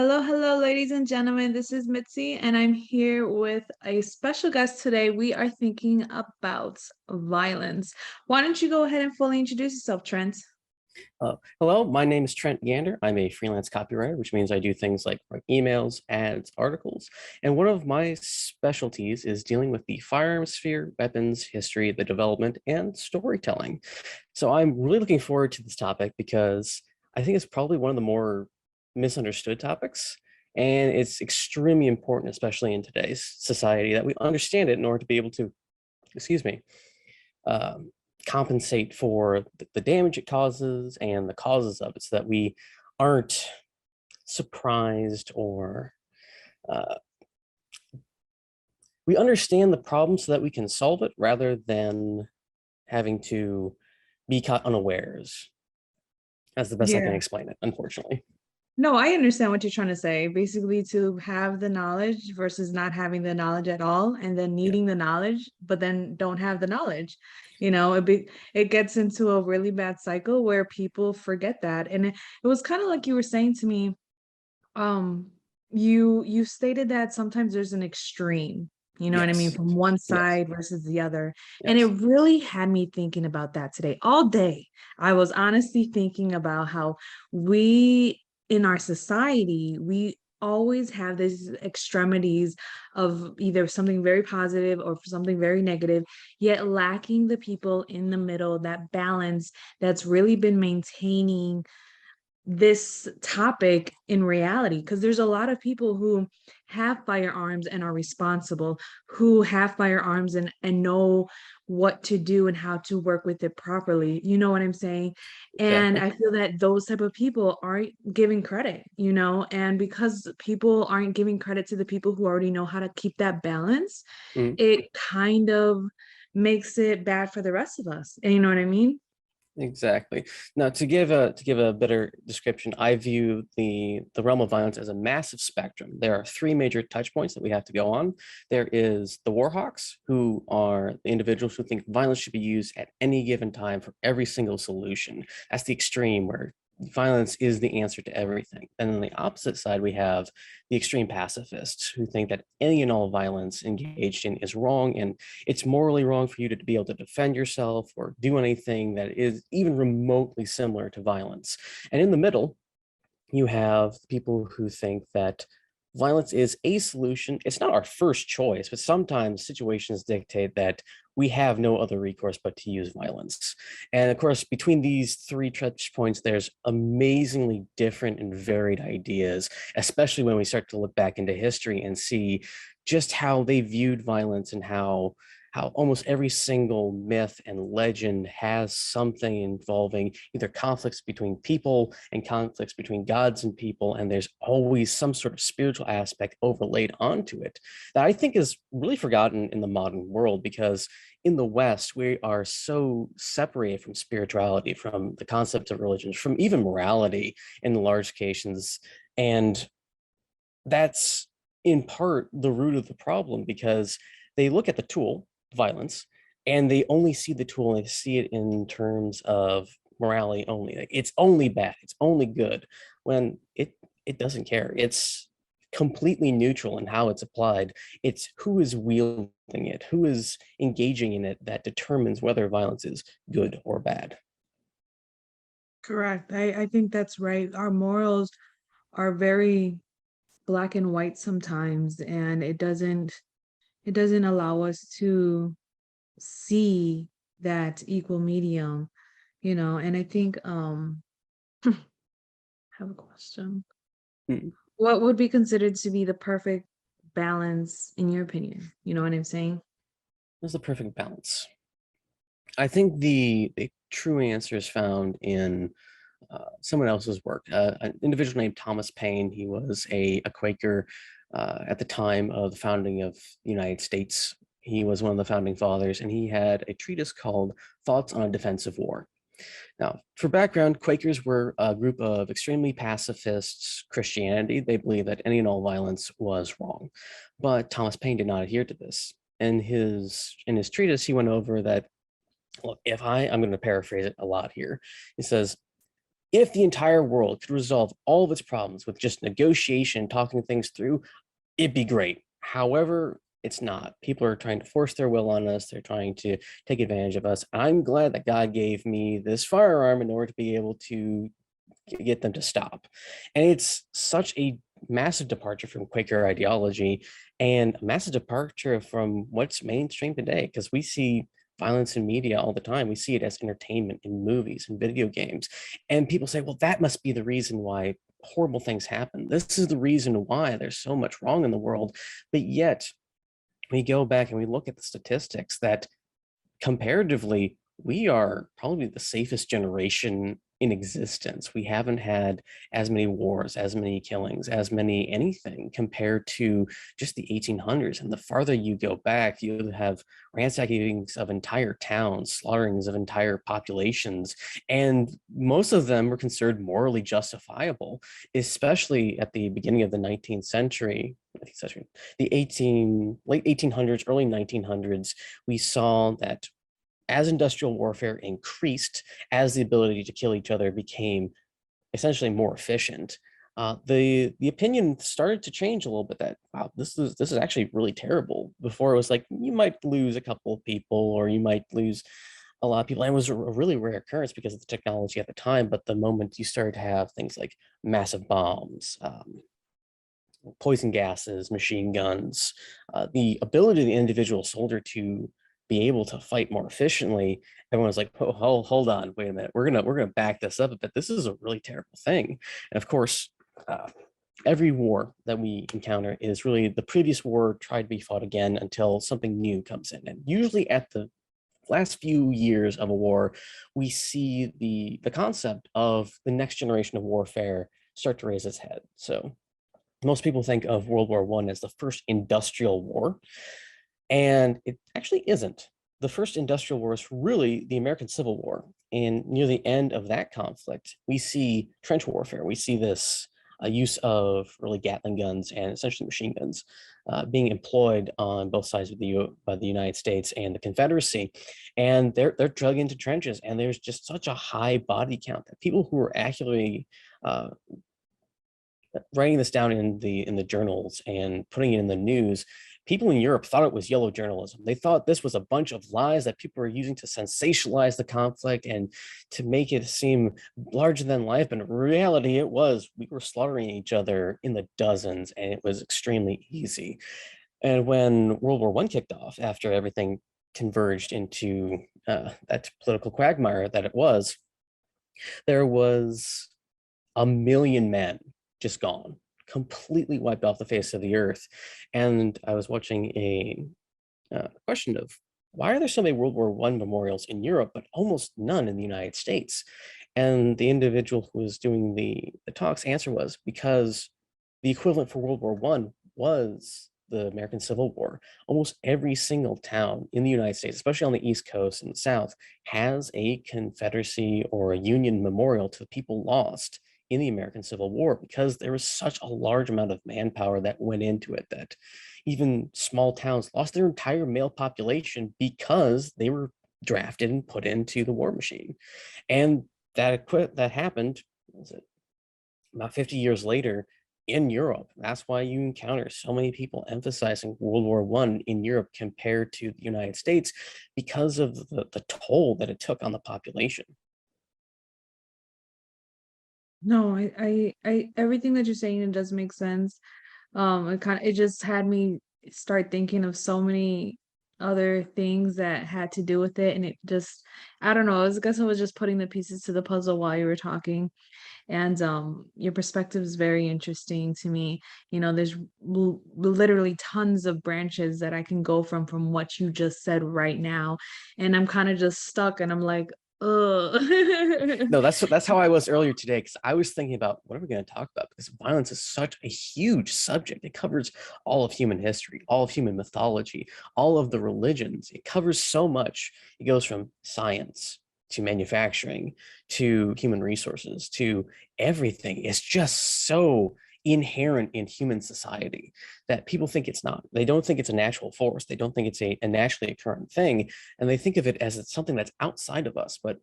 Hello, hello, ladies and gentlemen. This is Mitzi, and I'm here with a special guest today. We are thinking about violence. Why don't you go ahead and fully introduce yourself, Trent? Hello, my name is Trent Gander. I'm a freelance copywriter, which means I do things like write emails, ads, articles. And one of my specialties is dealing with the firearms sphere, weapons, history, the development, and storytelling. So I'm really looking forward to this topic because I think it's probably one of the more misunderstood topics. And it's extremely important, especially in today's society, that we understand it in order to be able to, excuse me, um, compensate for the damage it causes and the causes of it so that we aren't surprised or uh, we understand the problem so that we can solve it rather than having to be caught unawares. That's the best I can Yeah. explain it, unfortunately. No, I understand what you're trying to say. Basically, to have the knowledge versus not having the knowledge at all, and then Yeah, needing the knowledge, but then don't have the knowledge. It gets into a really bad cycle where people forget that. And it was kind of like you were saying to me, um you stated that sometimes there's an extreme, you know what I mean, yes, from one yes, side versus the other. And it yes. really had me thinking about that today all day. I was honestly thinking about how we in our society we always have these extremities of either something very positive or something very negative, yet lacking the people in the middle, that balance that's really been maintaining this topic in reality, because there's a lot of people who have firearms and are responsible, who have firearms and know what to do and how to work with it properly, you know what I'm saying? And Exactly. I feel that those type of people aren't giving credit, and because people aren't giving credit to the people who already know how to keep that balance, Mhm. it kind of makes it bad for the rest of us, and you know what I mean? Exactly. Now, to give a better description, I view the realm of violence as a massive spectrum. There are three major touch points that we have to go on. There is the warhawks, who are the individuals who think violence should be used at any given time for every single solution. That's the extreme where violence is the answer to everything. And on the opposite side, we have the extreme pacifists who think that any and all violence engaged in is wrong, and it's morally wrong for you to be able to defend yourself or do anything that is even remotely similar to violence. And in the middle, you have people who think that violence is a solution. It's not our first choice, but sometimes situations dictate that we have no other recourse but to use violence. And of course, between these three touch points, there's amazingly different and varied ideas, especially when we start to look back into history and see just how they viewed violence and how almost every single myth and legend has something involving either conflicts between people and conflicts between gods and people, and there's always some sort of spiritual aspect overlaid onto it that I think is really forgotten in the modern world, because in the West, we are so separated from spirituality, from the concept of religions, from even morality in the large cases. And that's in part the root of the problem, because they look at the tool, violence, and they only see the tool and they see it in terms of morality only. Like it's only bad, it's only good, when it doesn't care. It's completely neutral in how it's applied. It's who is wielding it, who is engaging in it, that determines whether violence is good or bad. Correct. I think that's right. Our morals are very black and white sometimes, and it doesn't allow us to see that equal medium, and I think I have a question. Hmm. What would be considered to be the perfect balance in your opinion? You know what I'm saying? There's the perfect balance. I think the true answer is found in someone else's work. An individual named Thomas Paine. He was a Quaker at the time of the founding of the United States. He was one of the founding fathers, and he had a treatise called Thoughts on a Defensive War. Now, for background, Quakers were a group of extremely pacifist Christianity. They believed that any and all violence was wrong. But Thomas Paine did not adhere to this. In his treatise, he went over that, look, I'm going to paraphrase it a lot here. He says, If the entire world could resolve all of its problems with just negotiation, talking things through, it'd be great. However, it's not. People are trying to force their will on us. They're trying to take advantage of us. I'm glad that God gave me this firearm in order to be able to get them to stop. And it's such a massive departure from Quaker ideology and a massive departure from what's mainstream today, because we see violence in media all the time. We see it as entertainment in movies and video games. And people say, well, that must be the reason why horrible things happen. This is the reason why there's so much wrong in the world. But yet, we go back and we look at the statistics that comparatively, we are probably the safest generation in existence. We haven't had as many wars, as many killings, as many anything compared to just the 1800s. And the farther you go back, you have ransacking of entire towns, slaughterings of entire populations, and most of them were considered morally justifiable, especially at the beginning of the 19th century. The late 1800s, early 1900s, we saw that as industrial warfare increased, as the ability to kill each other became essentially more efficient, the opinion started to change a little bit. That wow, this is actually really terrible. Before it was like you might lose a couple of people, or you might lose a lot of people, and it was a really rare occurrence because of the technology at the time. But the moment you started to have things like massive bombs, poison gases, machine guns, the ability of the individual soldier to be able to fight more efficiently, everyone's like, oh, hold on, wait a minute, we're gonna back this up a bit. This is a really terrible thing. And of course, uh, every war that we encounter is really the previous war tried to be fought again until something new comes in. And usually at the last few years of a war, we see the concept of the next generation of warfare start to raise its head. So most people think of World War One as the first industrial war, and it actually isn't. The first industrial war is really the American Civil War. And near the end of that conflict, we see trench warfare. We see this use of really Gatling guns and essentially machine guns being employed on both sides of by the United States and the Confederacy. And they're dug into trenches, and there's just such a high body count that people who are accurately writing this down in the journals and putting it in the news, people in Europe thought it was yellow journalism. They thought this was a bunch of lies that people were using to sensationalize the conflict and to make it seem larger than life. But in reality, it was. We were slaughtering each other in the dozens, and it was extremely easy. And when World War One kicked off, after everything converged into that political quagmire that it was, there was a million men just gone, completely wiped off the face of the earth. And I was watching a question of why are there so many World War One memorials in Europe, but almost none in the United States? And the individual who was doing the talk's answer was because the equivalent for World War One was the American Civil War. Almost every single town in the United States, especially on the East Coast and the South, has a Confederacy or a Union memorial to the people lost in the American Civil War because there was such a large amount of manpower that went into it that even small towns lost their entire male population because they were drafted and put into the war machine. And that happened, was it about 50 years later in Europe. That's why you encounter so many people emphasizing World War One in Europe compared to the United States because of the toll that it took on the population. No, everything that you're saying, it does make sense. It just had me start thinking of so many other things that had to do with it, and it just, I don't know. I guess I was just putting the pieces to the puzzle while you were talking, and your perspective is very interesting to me. There's literally tons of branches that I can go from what you just said right now, and I'm kind of just stuck, and I'm like, ugh. No, that's how I was earlier today because I was thinking about what are we going to talk about because violence is such a huge subject. It covers all of human history, all of human mythology, all of the religions. It covers so much. It goes from science to manufacturing to human resources to everything. It's just so inherent in human society that people think it's not. They don't think it's a natural force. They don't think it's a naturally occurring thing. And they think of it as it's something that's outside of us. But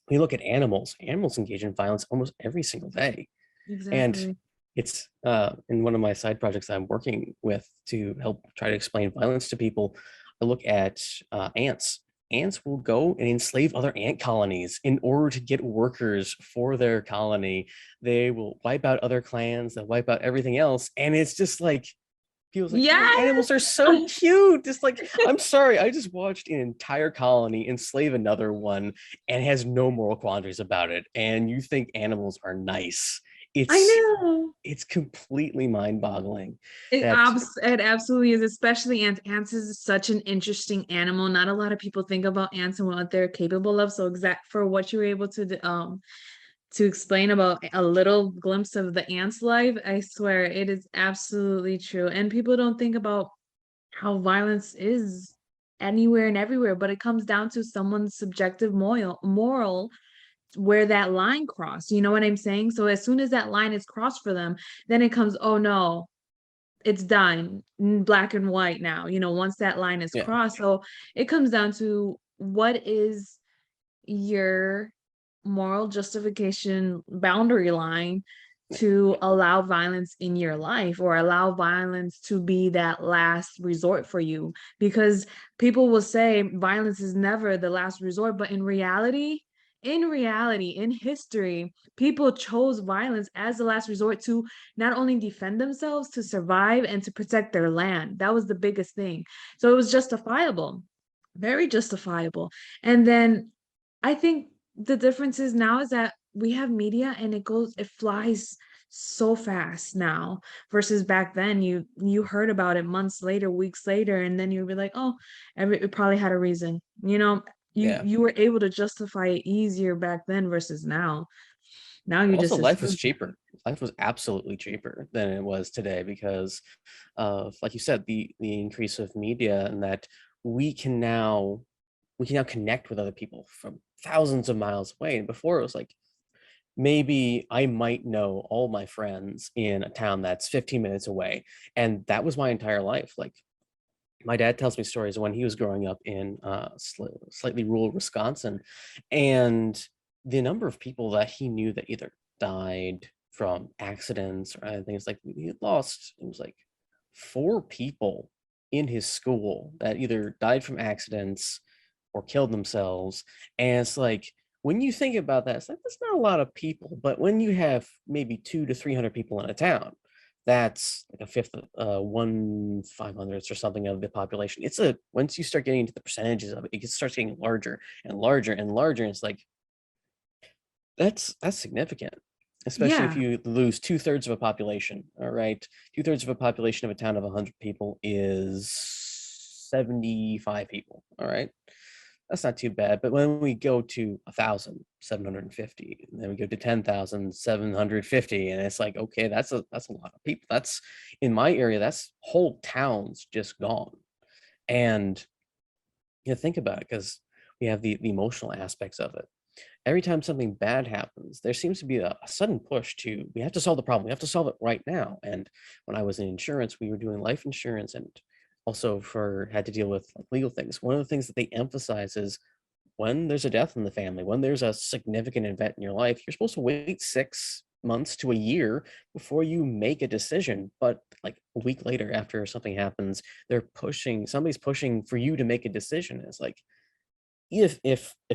we look at animals, animals engage in violence almost every single day. And Exactly. it's in one of my side projects I'm working with to help try to explain violence to people. I look at ants. Ants will go and enslave other ant colonies in order to get workers for their colony. They will wipe out other clans, they'll wipe out everything else. And it's just like, people's like, these Yes. animals are so cute. Just like, I'm sorry, I just watched an entire colony enslave another one and has no moral quandaries about it. And you think animals are nice. I It's know. it's completely mind-boggling It, that abs- it absolutely is, especially ants. Ants is such an interesting animal. Not a lot of people think about ants and what they're capable of. So exact for what you were able to explain about a little glimpse of the ant's life, I swear it is absolutely true. And people don't think about how violence is anywhere and everywhere, but it comes down to someone's subjective moral where that line crossed. You know what I'm saying? So as soon as that line is crossed for them, then it comes, oh no, it's done in black and white now, once that line is yeah, crossed. So it comes down to what is your moral justification boundary line to allow violence in your life or allow violence to be that last resort for you, because people will say violence is never the last resort, but in reality, in history, people chose violence as the last resort to not only defend themselves, to survive and to protect their land. That was the biggest thing. So it was justifiable, very justifiable. And then I think the difference is now is that we have media and it flies so fast now versus back then. You heard about it months later, weeks later, and then you'd be like, oh, it probably had a reason. You yeah. you were able to justify it easier back then versus now. Now you Also, just life was assume. cheaper. Life was absolutely cheaper than it was today because of, like you said, the increase of media, and that we can now we can now connect with other people from thousands of miles away. And before it was like, maybe I might know all my friends in a town that's 15 minutes away. And that was my entire life. Like, my dad tells me stories when he was growing up in slightly rural Wisconsin, and the number of people that he knew that either died from accidents or other things, like he had lost, it was like 4 people in his school that either died from accidents or killed themselves. And it's like, when you think about that, it's like that's not a lot of people, but when you have maybe 200 to 300 people in a town, that's like a fifth, 1/500th or something of the population. It's a Once you start getting into the percentages of it, it starts getting larger and larger and larger. And it's like, that's significant, especially if Yeah. you lose 2/3 of a population. All right, 2/3 of a population of a town of 100 people is 75 people. All right, that's not too bad. But when we go to 1,750, and then we go to 10,750, and it's like, okay, that's a lot of people. That's, in my area, that's whole towns just gone. And think about it, because we have the emotional aspects of it. Every time something bad happens, there seems to be a sudden push to, we have to solve the problem. We have to solve it right now. And when I was in insurance, we were doing life insurance, and also for had to deal with like legal things. One of the things that they emphasize is, when there's a death in the family, when there's a significant event in your life, you're supposed to wait 6 months to a year before you make a decision. But like a week later, after something happens, somebody's pushing for you to make a decision. It's like, if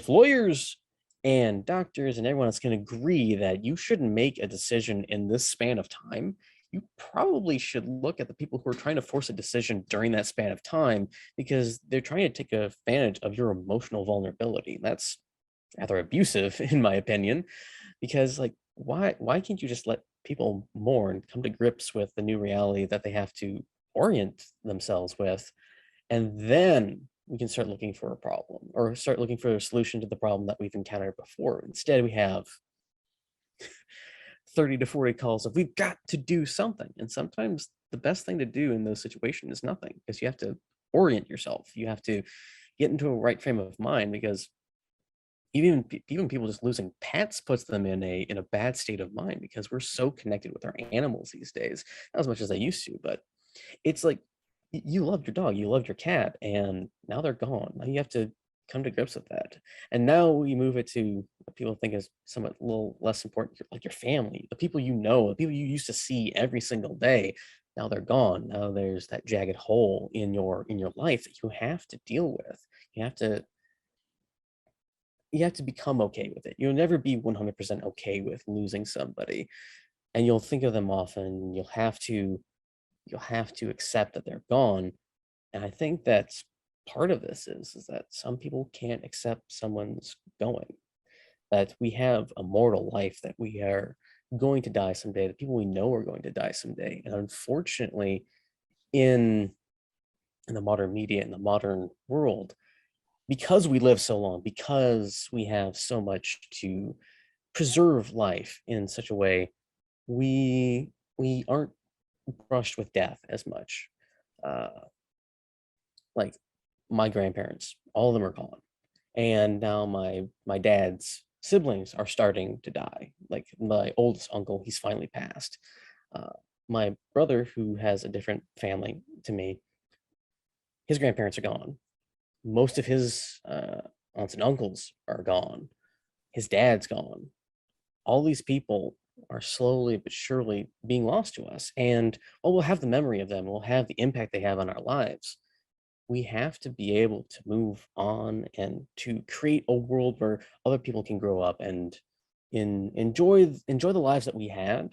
lawyers and doctors and everyone else can agree that you shouldn't make a decision in this span of time, you probably should look at the people who are trying to force a decision during that span of time, because they're trying to take advantage of your emotional vulnerability. That's rather abusive, in my opinion, because like, why can't you just let people mourn, come to grips with the new reality that they have to orient themselves with, and then we can start looking for a problem or start looking for a solution to the problem that we've encountered before. Instead, we have 30 to 40 calls of, we've got to do something. And sometimes the best thing to do in those situations is nothing, because you have to orient yourself. You have to get into a right frame of mind, because even people just losing pets puts them in a bad state of mind, because we're so connected with our animals these days, not as much as I used to. But it's like, you loved your dog, you loved your cat, and now they're gone. Now you have to come to grips with that. And now we move it to what people think is somewhat a little less important, like your family, the people you know, the people you used to see every single day. Now they're gone. Now there's that jagged hole in your life that you have to deal with. You have to you have to become okay with it. You'll never be 100% okay with losing somebody, and you'll think of them often. You'll have to accept that they're gone. And I think that's part of this is that some people can't accept someone's going, that we have a mortal life, that we are going to die someday, the people we know are going to die someday. And unfortunately, in in the modern media, in the modern world, because we live so long, because we have so much to preserve life in such a way, we aren't brushed with death as much. Uh, like my grandparents, all of them are gone, and now my dad's siblings are starting to die. Like my oldest uncle, he's finally passed. Uh, my brother, who has a different family to me, his grandparents are gone. Most of his aunts and uncles are gone. His dad's gone. All these people are slowly but surely being lost to us. And while we'll have the memory of them, we'll have the impact they have on our lives, we have to be able to move on and to create a world where other people can grow up and enjoy the lives that we had,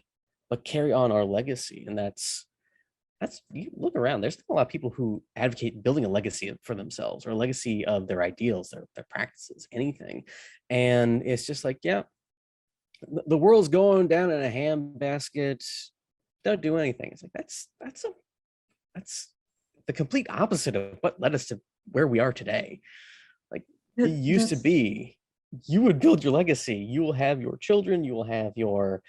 but carry on our legacy. And that's you look around, there's a lot of people who advocate building a legacy for themselves, or a legacy of their ideals, their practices, anything. And it's just like, yeah, the world's going down in a handbasket, don't do anything. It's like that's the complete opposite of what led us to where we are today. Like it used to That's be, you would build your legacy. You will have your children. You will have your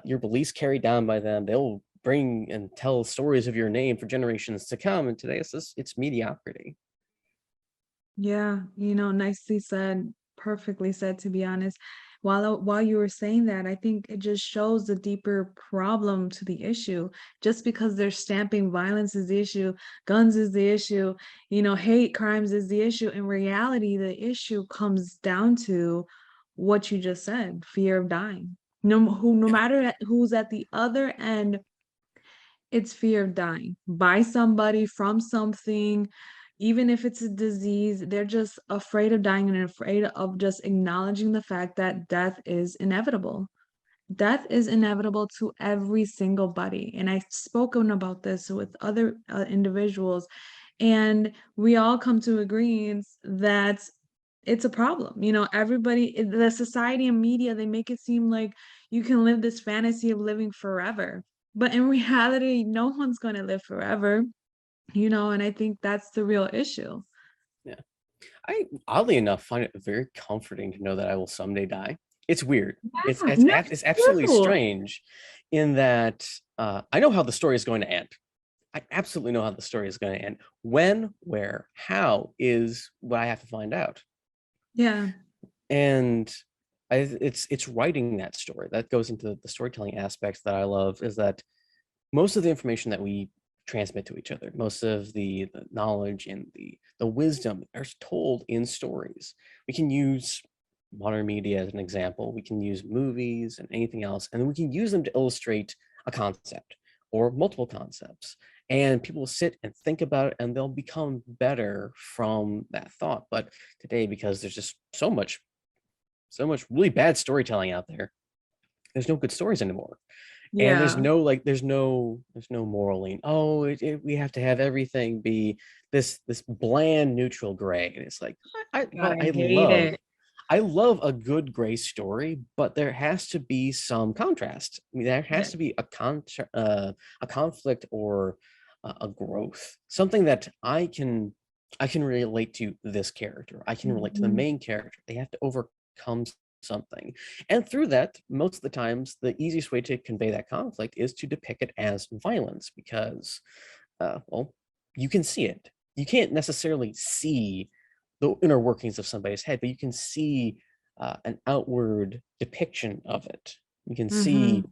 beliefs carried down by them. They'll bring and tell stories of your name for generations to come. And today it's mediocrity. Yeah, nicely said, perfectly said, to be honest. While you were saying that, I think it just shows the deeper problem to the issue. Just because they're stamping violence is the issue, guns is the issue, hate crimes is the issue. In reality, the issue comes down to what you just said, fear of dying. No matter who's at the other end, it's fear of dying by somebody, from something, even if it's a disease. They're just afraid of dying and afraid of just acknowledging the fact that death is inevitable. Death is inevitable to every single body. And I've spoken about this with other individuals, and we all come to agreement that it's a problem. Everybody, the society and media, they make it seem like you can live this fantasy of living forever. But in reality, no one's going to live forever, and I think that's the real issue. Yeah. I oddly enough find it very comforting to know that I will someday die. It's weird. Yeah, me It's absolutely too. strange in that I know how the story is going to end. I absolutely know how the story is going to end. When, where, how is what I have to find out. Yeah. And it's writing that story that goes into the storytelling aspects that I love, is that most of the information that we transmit to each other, most of the knowledge and the wisdom are told in stories. We can use modern media as an example. We can use movies and anything else, and then we can use them to illustrate a concept or multiple concepts. And people will sit and think about it, and they'll become better from that thought. But today, because there's just so much really bad storytelling out there, there's no good stories anymore. And there's Yeah. no there's no moral lean. Oh, we have to have everything be this bland neutral gray. And it's like, God, well, I hate it. I love a good gray story, but there has to be some contrast. I mean, there has Yeah. to be a conflict, or a growth, something that I can relate to this character. I can relate to the Mhm. main character. They have to overcome something. And through that, most of the times, the easiest way to convey that conflict is to depict it as violence, because, well, you can see it. You can't necessarily see the inner workings of somebody's head, but you can see an outward depiction of it. You can see Mhm.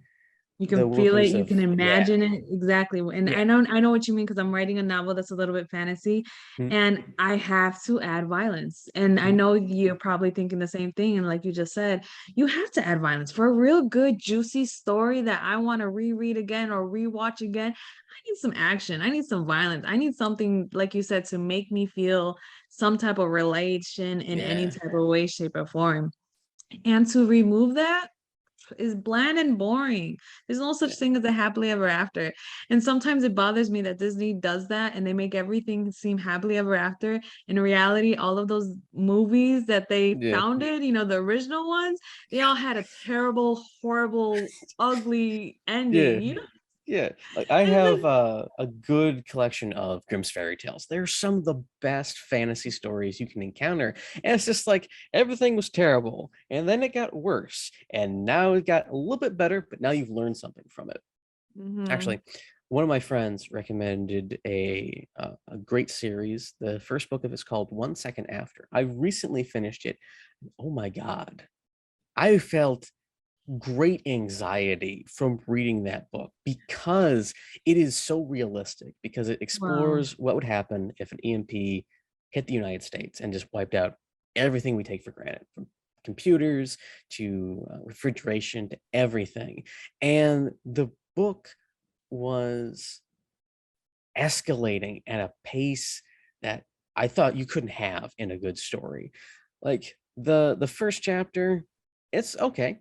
You the can feel it, you workings can of, yeah, imagine it exactly. And yeah. I know what you mean because I'm writing a novel that's a little bit fantasy Mm, and I have to add violence. And I mm, know you're probably thinking the same thing. And like you just said, you have to add violence for a real good, juicy story that I want to reread again or rewatch again. I need some action. I need some violence. I need something, like you said, to make me feel some type of relation in any yeah, type of way, shape, or form. And to remove that, is bland and boring. There's no such yeah, thing as a happily ever after. And sometimes it bothers me that Disney does that and they make everything seem happily ever after. In reality, all of those movies that they yeah. founded, you know, the original ones, they all had a terrible, horrible, ugly ending, Yeah. you know? Yeah. Like I It's have like, a good collection of Grimm's fairy tales. They're some of the best fantasy stories you can encounter. And it's just like everything was terrible and then it got worse and now it got a little bit better, but now you've learned something from it. mhm. Actually, one of my friends recommended a great series. The first book of it's called 1 Second After. I recently finished it. Oh my God. I felt great anxiety from reading that book because it is so realistic, because it Wow. explores what would happen if an EMP hit the United States and just wiped out everything we take for granted, from computers to refrigeration to everything. And the book was escalating at a pace that I thought you couldn't have in a good story. Like the first chapter, it's okay.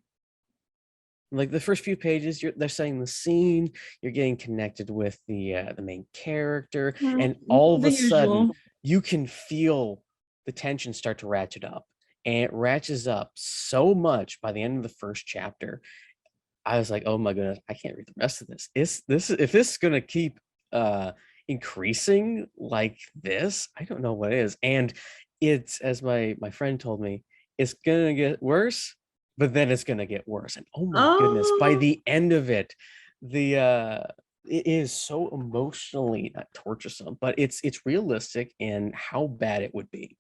Like the first few pages, they're setting the scene, you're getting connected with the main character, Mm, and all of the a sudden usual. you can feel the tension start to ratchet up. And it ratchets up so much by the end of the first chapter. I was like, oh my goodness, I can't read the rest of this. Is this if this is gonna keep uh increasing like this, I don't know what is. And it's, as my friend told me, it's gonna get worse, but then it's gonna get worse. And oh my goodness, by Oh, the end of it, the it is so emotionally not torturesome, but it's realistic in how bad it would be.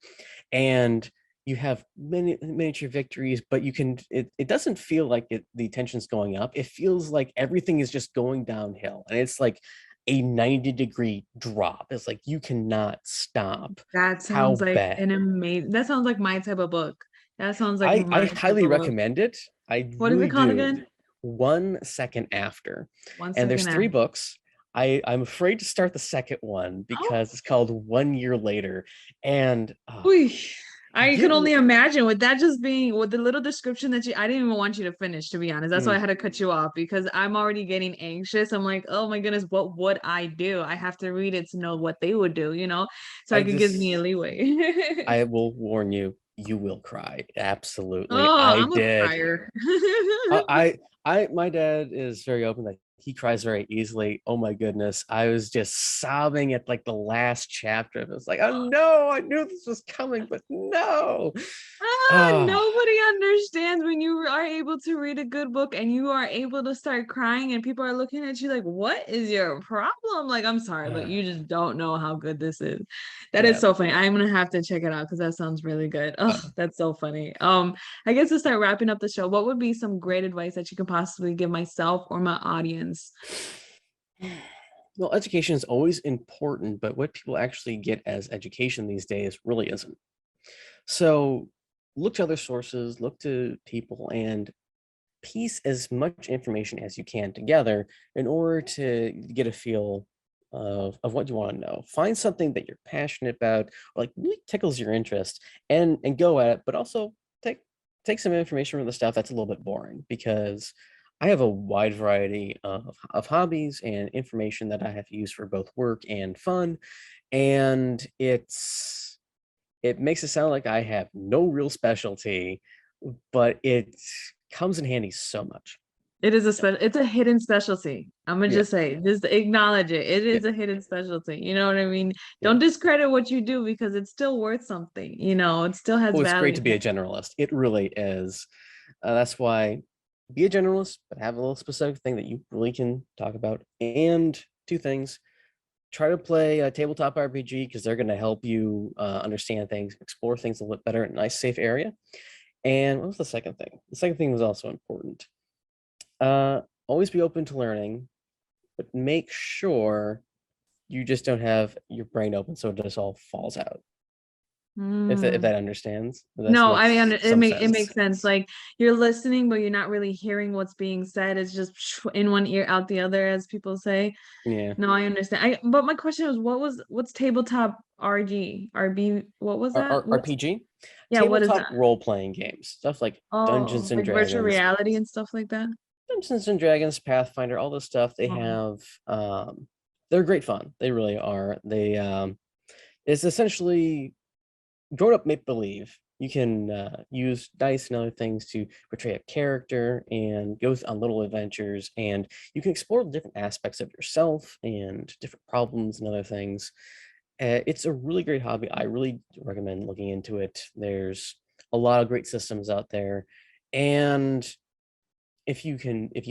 And you have many miniature victories, but you can it doesn't feel like the tension's going up. It feels like everything is just going downhill. And it's like a 90-degree drop. It's like you cannot stop that how sounds like bad. an amazing, that sounds like my type of book. That sounds like I my type highly of book. recommend it. I What is it really called do. again? 1 Second After. One And there's second three after. books. I'm afraid to start the second one Oh, because it's called 1 Year Later. And Uy, I get can only imagine with that just being with the little description that you I didn't even want you to finish, to be honest. That's why I mm, had to cut you off because I'm already getting anxious. I'm like, oh my goodness, what would I do? I have to read it to know what they would do, you know, so I it could give me a just leeway. I will warn you, you will cry. Absolutely. Oh, I I'm a did. crier. My dad is very open. Like he cries very easily. Oh my goodness. I was just sobbing at like the last chapter. It was like, oh no, I knew this was coming, but no. Ah, Nobody understands when you are able to read a good book and you are able to start crying and people are looking at you like, what is your problem? Like, I'm sorry, but you just don't know how good this is. That is yeah. so funny. I'm gonna have to check it out because that sounds really good. Oh, that's so funny. I guess to start wrapping up the show, what would be some great advice that you could possibly give myself or my audience? Well, education is always important, but what people actually get as education these days really isn't. So look to other sources, look to people, and piece as much information as you can together in order to get a feel of what you want to know. Find something that you're passionate about, or like really tickles your interest, and go at it. But also take take some information from the stuff that's a little bit boring, because I have a wide variety of hobbies and information that I have to use for both work and fun, and it makes it sound like I have no real specialty, but it comes in handy so much. It is a it's a hidden specialty. I'm gonna Yeah, just say, just acknowledge it. It yeah, is a hidden specialty. You know what I mean? yeah. Don't discredit what you do because it's still worth something. You know, it still has Well, it's great value. to be a generalist. It really is. That's why be a generalist, but have a little specific thing that you really can talk about. And two things: try to play a tabletop RPG, because they're going to help you understand things, explore things a little bit better in a nice, safe area. And what was the second thing? The second thing was also important. always be open to learning, but make sure you just don't have your brain open so it just all falls out. If Mm. that understands, if that No, makes some it sense. makes sense. Like you're listening, but you're not really hearing what's being said. It's just in one ear, out the other, as people say. Yeah. No, I understand. But my question what's tabletop RB? What was that? What's RPG, yeah, what is tabletop that? role playing games, stuff like Oh, Dungeons and like virtual Dragons, reality and stuff like that. Dungeons and Dragons, Pathfinder, all this stuff. They Oh. have, they're great fun. They really are. It's essentially grown up make believe. You can use dice and other things to portray a character and go on little adventures, and you can explore different aspects of yourself and different problems and other things. It's a really great hobby. I really recommend looking into it. There's a lot of great systems out there, and if you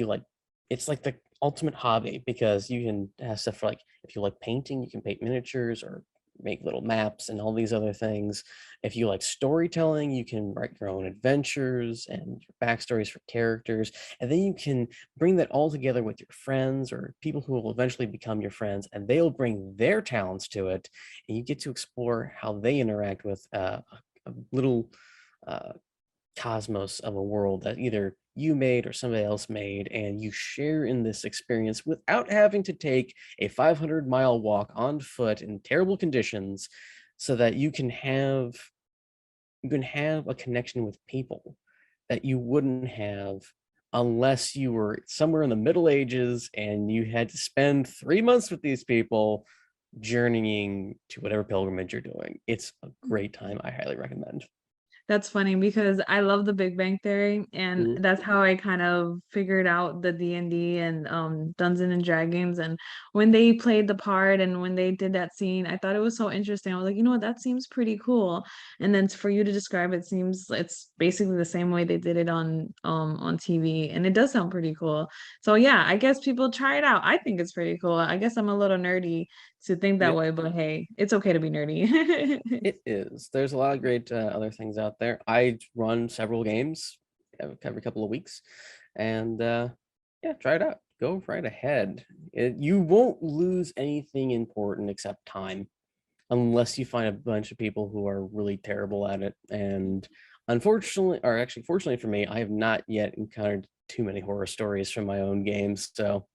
like, it's like the ultimate hobby because you can have stuff for like, if you like painting, you can paint miniatures or make little maps and all these other things. If you like storytelling, you can write your own adventures and your backstories for characters, and then you can bring that all together with your friends or people who will eventually become your friends, and they'll bring their talents to it, and you get to explore how they interact with a little uh, cosmos of a world that either you made or somebody else made, and you share in this experience without having to take a 500-mile walk on foot in terrible conditions, so that you can have a connection with people that you wouldn't have unless you were somewhere in the Middle Ages and you had to spend 3 months with these people journeying to whatever pilgrimage you're doing. It's a great time. I highly recommend. That's funny because I love the Big Bang Theory, and Mhm. that's how I kind of figured out the D&D and Dungeons and Dragons. And when they played the part and when they did that scene, I thought it was so interesting. I was like, you know what, that seems pretty cool. And then for you to describe it seems it's basically the same way they did it on TV, and it does sound pretty cool. So yeah, I guess people try it out. I think it's pretty cool. I guess I'm a little nerdy to think that way, but hey, it's okay to be nerdy. It is. There's a lot of great other things out there. I run several games every couple of weeks, and yeah, try it out. Go right ahead. You won't lose anything important except time, unless you find a bunch of people who are really terrible at it. And unfortunately, or actually, fortunately for me, I have not yet encountered too many horror stories from my own games. So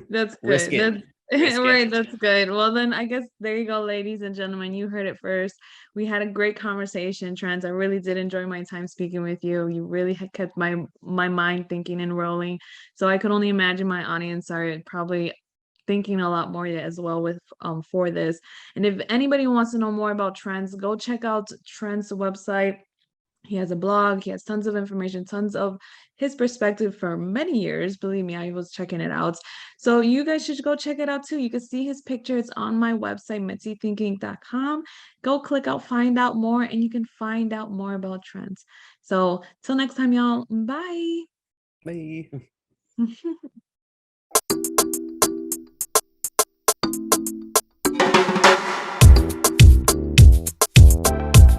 That's risk good. it. That's Risk it. right. That's good. Well, then I guess there you go, ladies and gentlemen. You heard it first. We had a great conversation, Trent. I really did enjoy my time speaking with you. You really had kept my mind thinking and rolling. So I could only imagine my audience are probably thinking a lot more as well with for this. And if anybody wants to know more about Trent's, go check out Trent's website. He has a blog, he has tons of information, tons of his perspective for many years. Believe me, I was checking it out. So you guys should go check it out too. You can see his picture. It's on my website, mitzythinking.com. Go click out, find out more, and you can find out more about trends. So till next time, y'all. Bye. Bye.